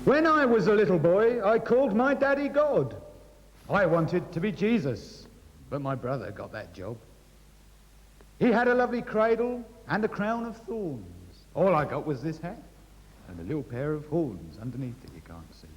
When I was a little boy, I called my daddy God. I wanted to be Jesus, but my brother got that job. He had a lovely cradle and a crown of thorns. All I got was this hat and a little pair of horns underneath it you can't see.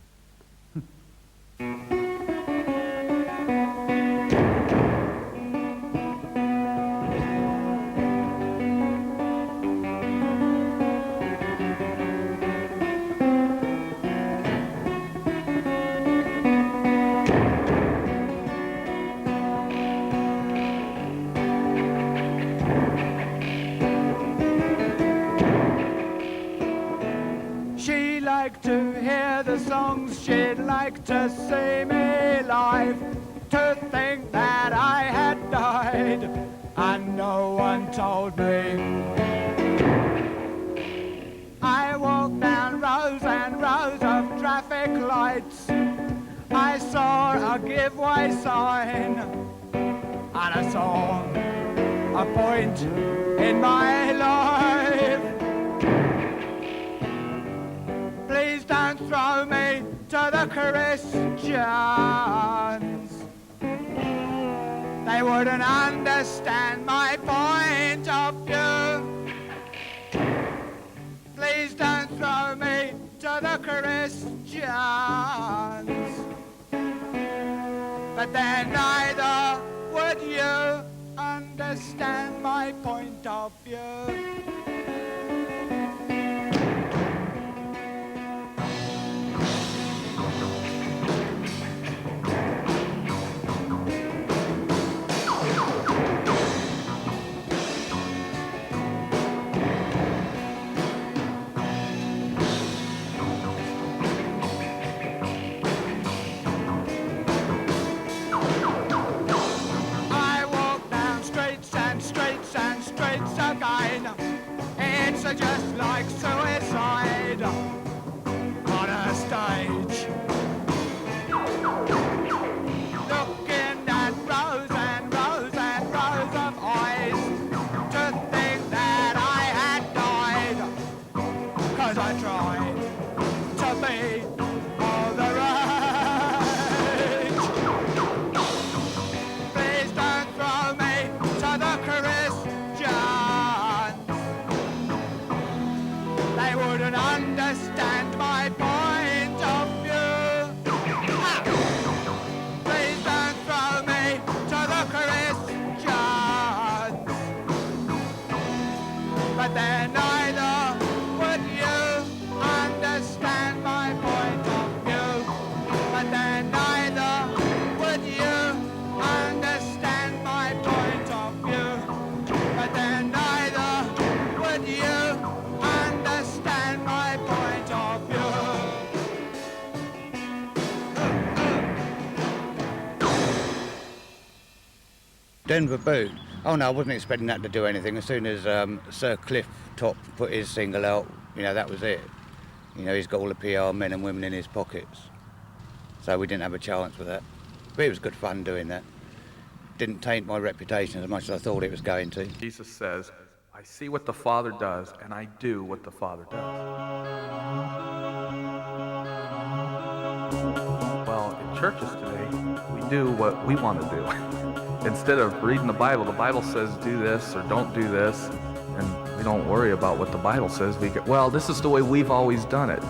To hear the songs, she'd like to see me live, to think that I had died and no one told me. I walked down rows and rows of traffic lights. I saw a give way sign and I saw a point in my life. Please don't throw me to the Christians. They wouldn't understand my point of view. Please don't throw me to the Christians. But then neither would you understand my point of view. It's just like suicide on a stage. Looking at rows and rows and rows of eyes to think that I had died, 'cause I tried to be all the rage. Please don't throw me to the Christians. They wouldn't understand my point of view. Please don't throw me to the Christians. But then neither would you understand my point of view. But then neither would you understand my point of view. But then neither would you understand my point of view. Denver Boot. Oh no, I wasn't expecting that to do anything. As soon as Sir Cliff Top put his single out, you know, that was it. You know, he's got all the PR men and women in his pockets. So we didn't have a chance with that. But it was good fun doing that. Didn't taint my reputation as much as I thought it was going to. Jesus says, I see what the Father does, and I do what the Father does. Well, in churches today, we do what we want to do. Instead of reading the Bible says do this or don't do this, and we don't worry about what the Bible says. We get, well, this is the way we've always done it.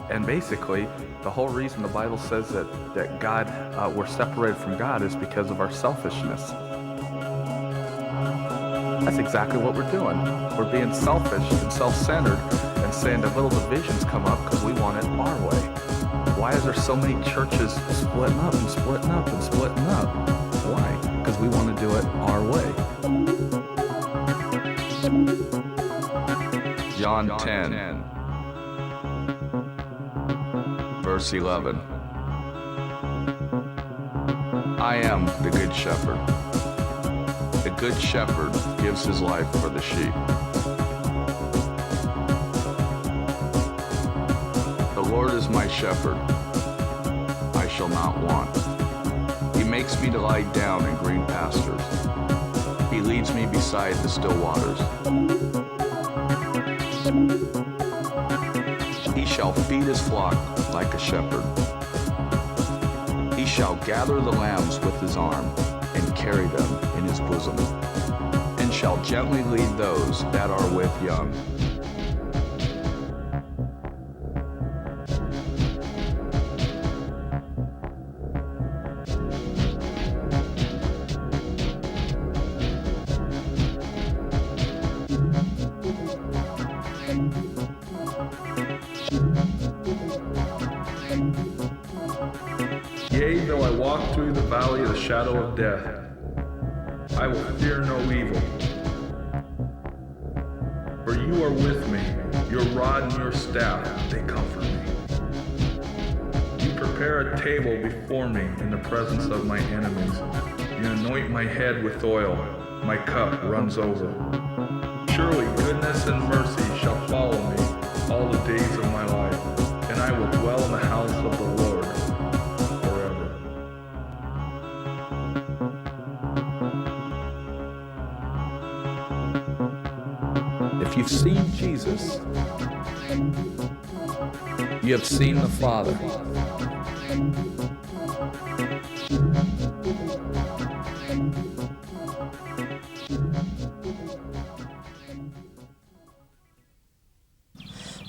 And basically, the whole reason the Bible says that God, we're separated from God is because of our selfishness. That's exactly what we're doing. We're being selfish and self-centered and saying that little divisions come up because we want it our way. Why is there so many churches splitting up and splitting up and splitting up? Why? Because we want to do it our way. John 10, verse 11. I am the good shepherd. The good shepherd gives his life for the sheep. The Lord is my shepherd. I shall not want. He makes me to lie down in green pastures. He leads me beside the still waters. He shall feed his flock like a shepherd. He shall gather the lambs with his arm and carry them in his bosom, and shall gently lead those that are with young. Yea, though I walk through the valley of the shadow of death, I will fear no evil. For you are with me, your rod and your staff, they comfort me. You prepare a table before me in the presence of my enemies. You anoint my head with oil, my cup runs over. Surely goodness and mercy shall follow me all the days of my life, and I will dwell in the house of the Lord forever. If you've seen Jesus, you have seen the Father.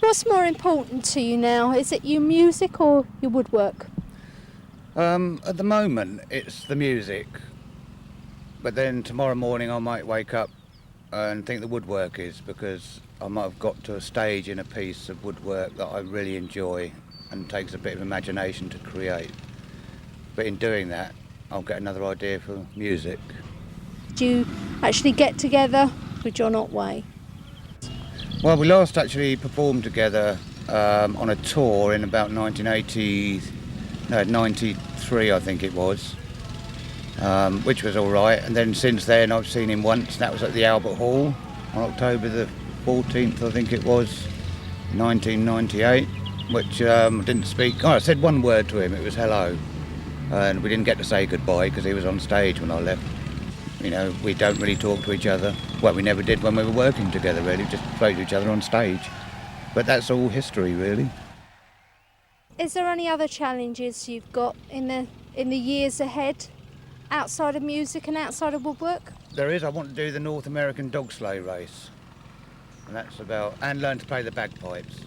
What's more important to you now? Is it your music or your woodwork? At the moment, it's the music. But then tomorrow morning I might wake up and think the woodwork is, because I might have got to a stage in a piece of woodwork that I really enjoy and takes a bit of imagination to create. But in doing that, I'll get another idea for music. Do you actually get together with John Otway? Well, we last actually performed together on a tour in about 93 I think it was, which was all right. And then since then I've seen him once, and that was at the Albert Hall on October the 14th, I think it was, 1998, which didn't speak. Oh, I said one word to him, it was hello. And we didn't get to say goodbye because he was on stage when I left. You know, we don't really talk to each other. Well, we never did when we were working together, really, just spoke to each other on stage. But that's all history, really. Is there any other challenges you've got in the years ahead, outside of music and outside of woodwork? There is. I want to do the North American dog sleigh race. And that's about, and learn to play the bagpipes.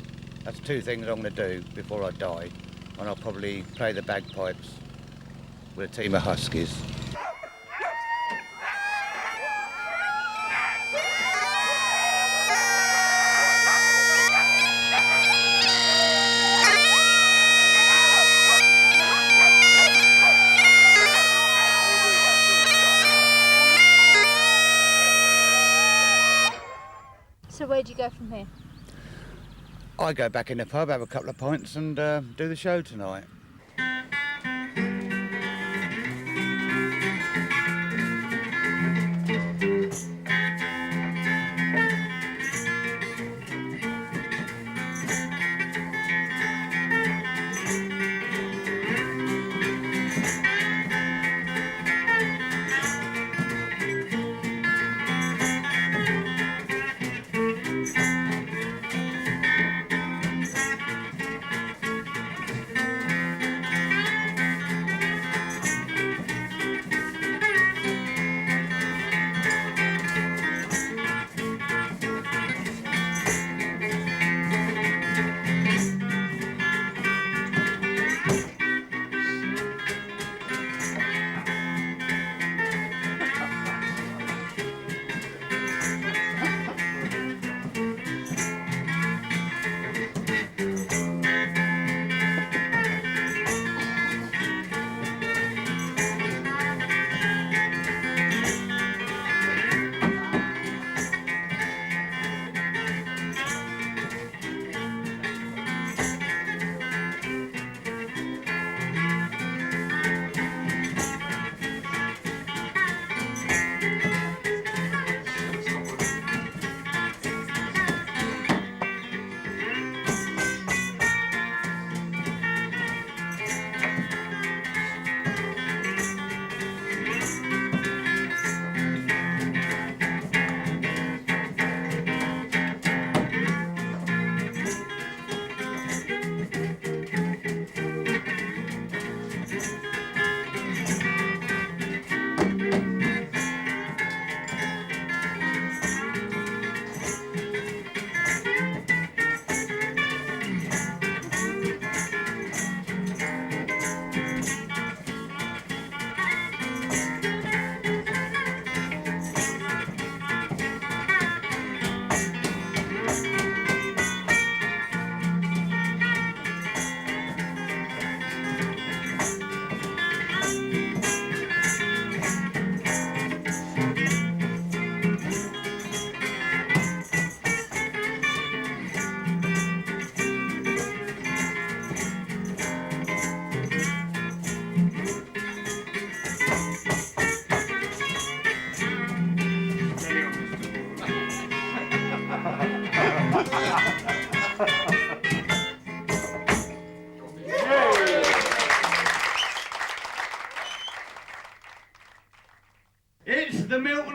That's two things I'm going to do before I die. And I'll probably play the bagpipes with a team of huskies. So where do you go from here? I go back in the pub, have a couple of pints and do the show tonight.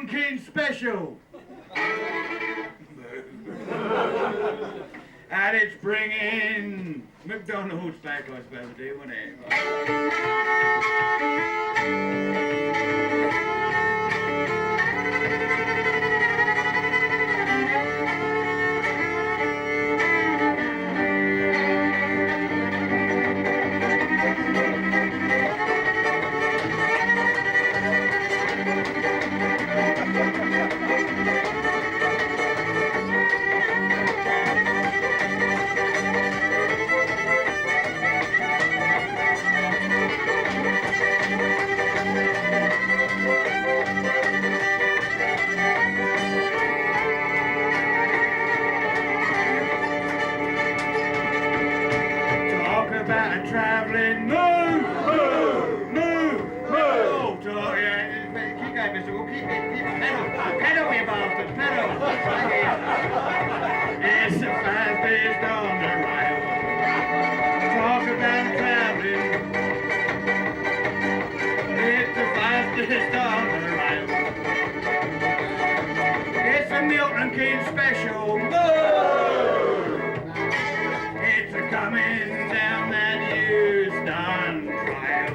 Milton Keynes special. And it's bringing McDonald's back, I suppose, do, wouldn't it? Travelling, move, move, move, move. Oh, yeah, keep going, Mr. Wall, keep pedal, you bastard, pedal. It's the fastest on the rail. Talk about travelling. It's the fastest on the rail. It's a Milton Keynes special. Move. It's a coming down that Houston trail.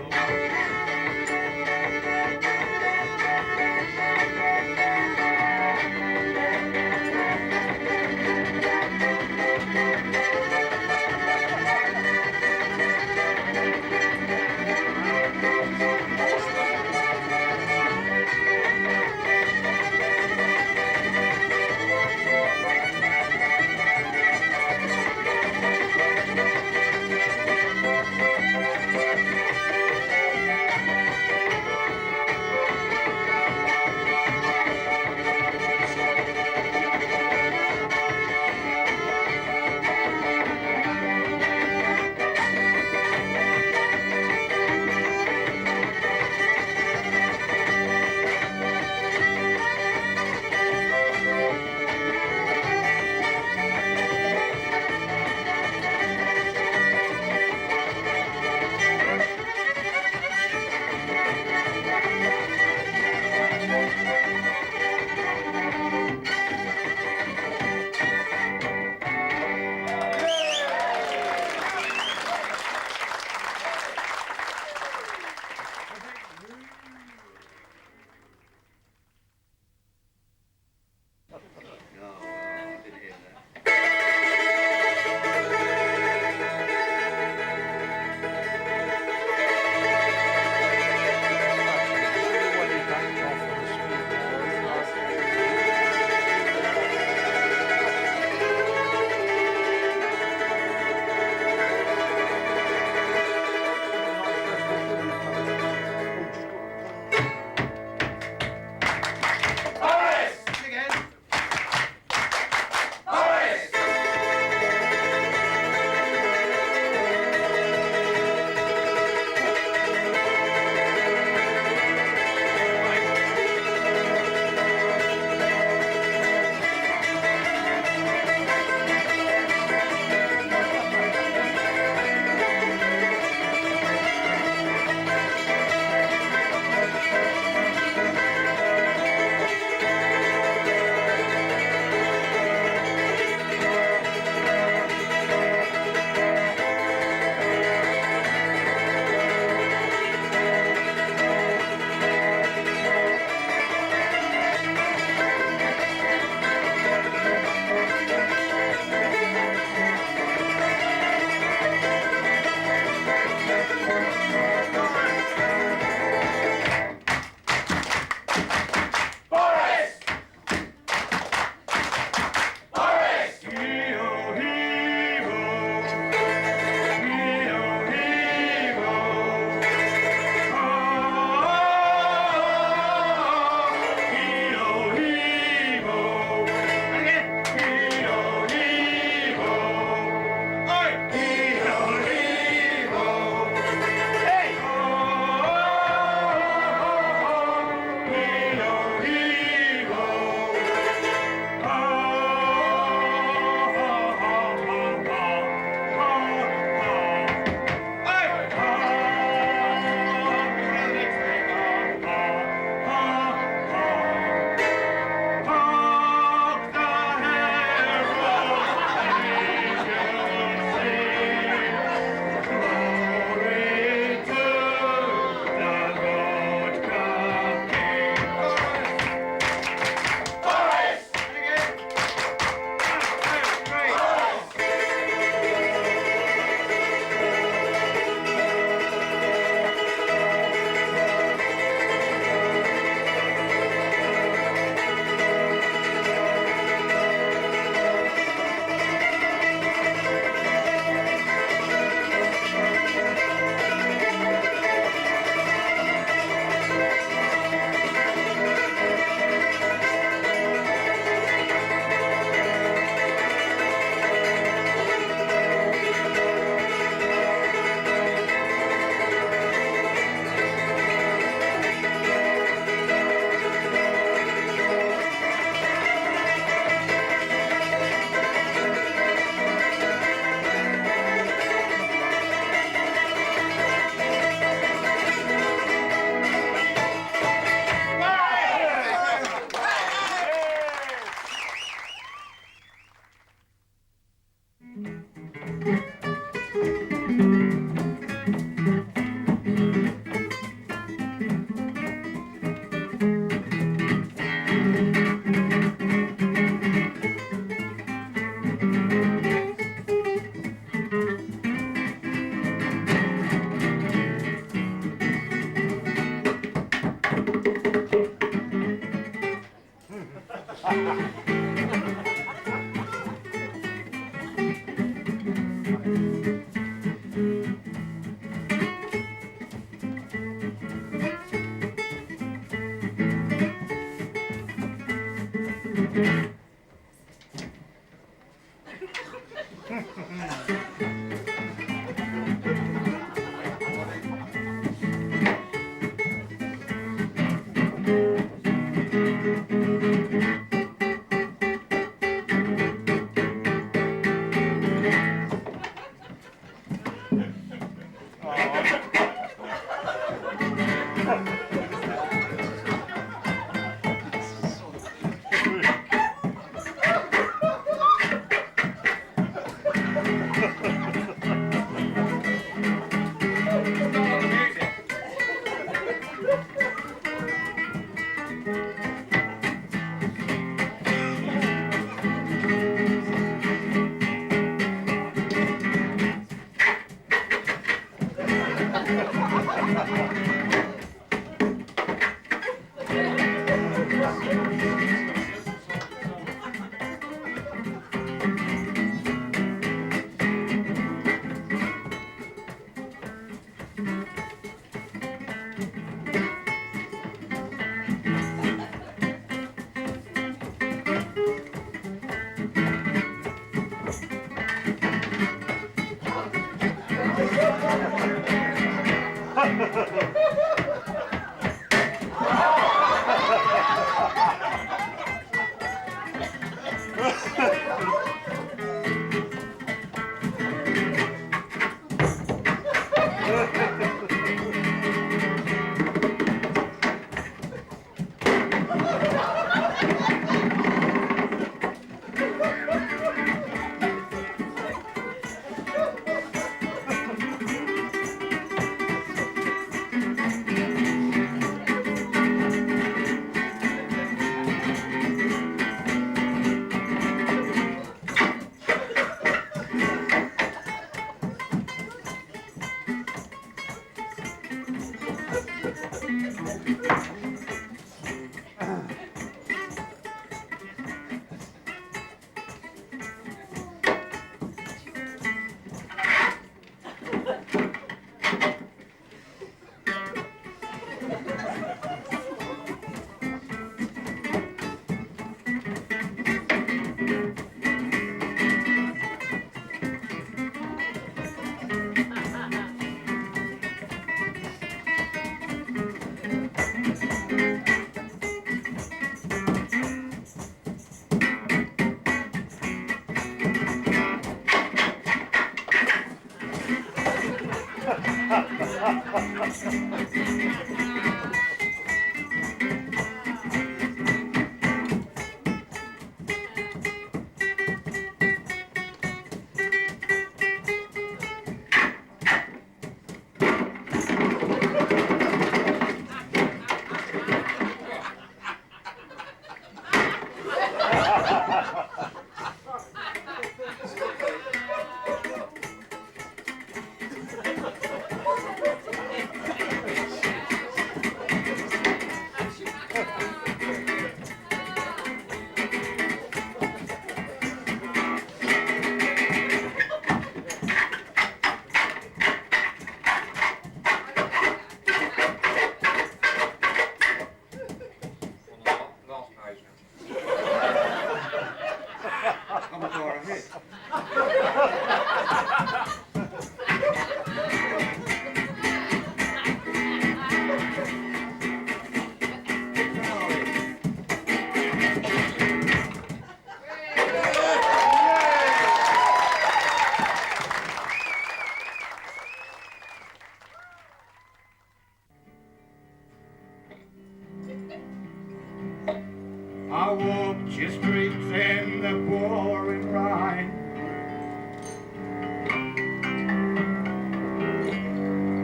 I walked your streets in the pouring rain.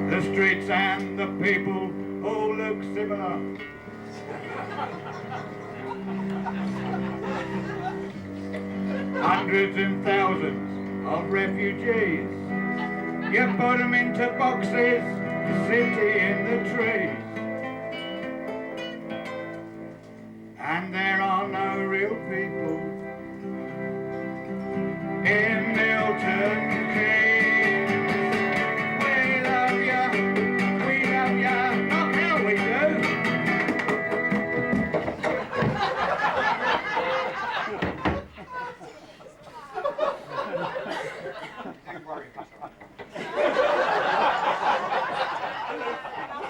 The streets and the people all look similar. Hundreds and thousands of refugees. You put them into boxes, city in the trees. And there are no real people in Milton Keynes. We love ya, not how we do.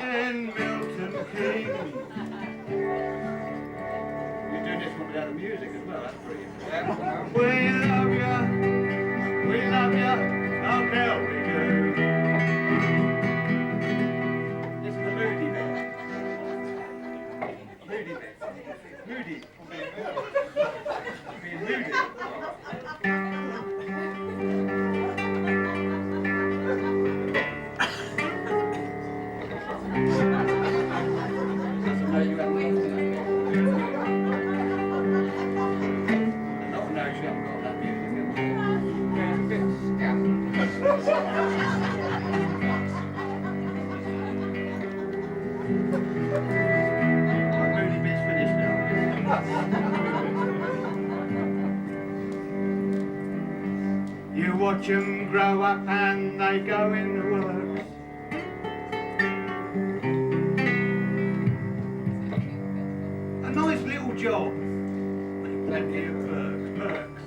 In Milton Keynes. Without the music as well, that's brilliant. We love ya, how can we do? This is the moody bit. Moody bit. Moody. Being moody. You watch them grow up and they go in the works. A nice little job, plenty of perks.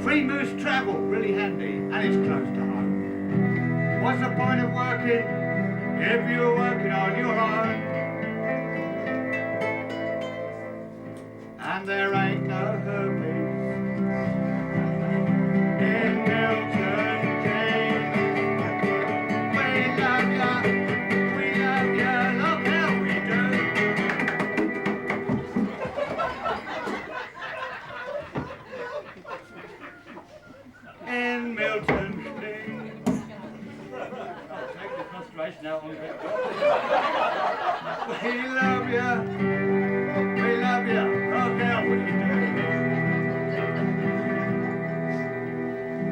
Free moose travel, really handy, and it's close to home. What's the point of working if you're working on your own? And there ain't no herpes in Milton Keynes. We love ya, look how we do. In Milton Keynes. I'll take the frustration out on that. We love ya, look how we do.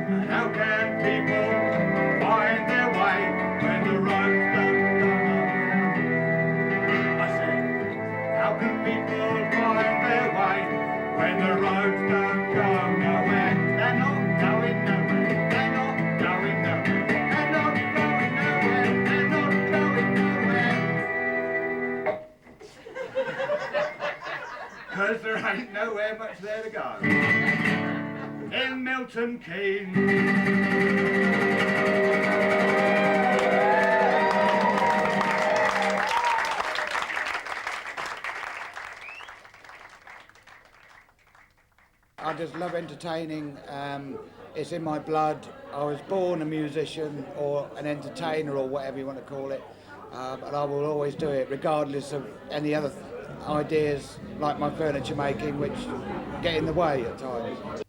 And how can people find their way when the roads don't go nowhere? I said, how can people find their way when the roads don't go nowhere? They're not going nowhere. They're not going nowhere. They're not going nowhere. They're not going nowhere. 'Cause there ain't nowhere much there to go. In Milton Keynes. I just love entertaining. It's in my blood. I was born a musician or an entertainer or whatever you want to call it, and I will always do it regardless of any other ideas like my furniture making, which get in the way at times.